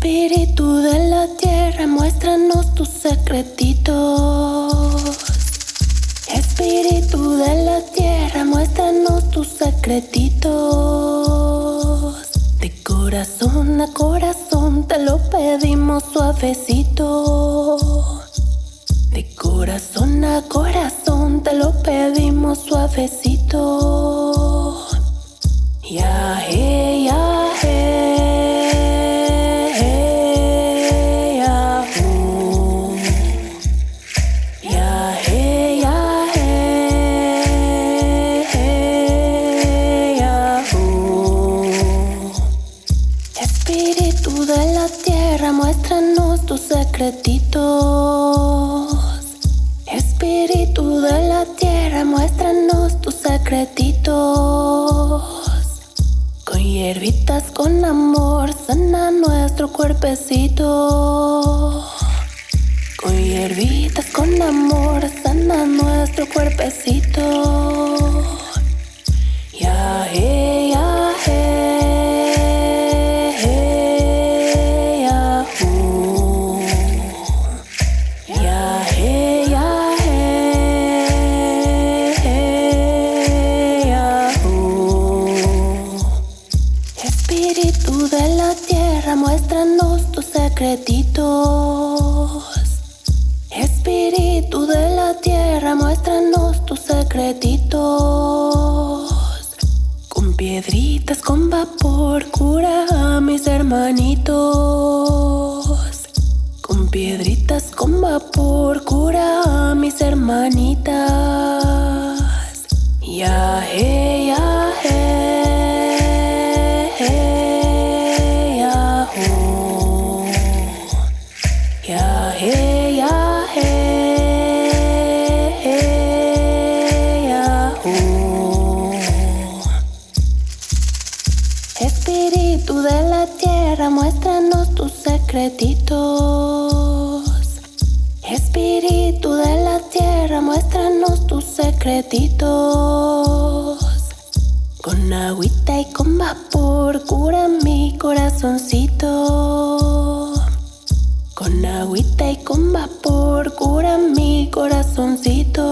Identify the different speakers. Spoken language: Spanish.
Speaker 1: Espíritu de la tierra, muéstranos tus secretitos. Espíritu de la tierra, muéstranos tus secretitos. De corazón a corazón te lo pedimos suavecito. De corazón a corazón te lo pedimos suavecito. Ya, hey, ya, hey, ya, ya, hey, ya, hey, ya, Espíritu de la tierra, muéstranos tus secretitos. Espíritu de la tierra, muéstranos tus secretitos. Con hierbitas, con amor, sana nuestro cuerpecito. Con hierbitas, con amor, sana nuestro cuerpecito. Ya, hey, ya, hey, hey, ya, ya, hey, ya, hey, hey, ya, Espíritu de la tierra, muéstranos tus secretitos. Espíritu de la tierra, muéstranos tus secretitos. Con piedritas, con vapor, cura a mis hermanitos. Con piedritas, con vapor, cura a mis hermanitas. Ya, hey, ya, hey, hey, ya, ya, hey, ya, hey, hey, ya, Espíritu de la tierra, muéstranos tus secretitos. Espíritu de la tierra, muéstranos tus secretitos. Con agüita y con vapor, cura mi corazoncito. Con agüita y con vapor, cura mi corazoncito.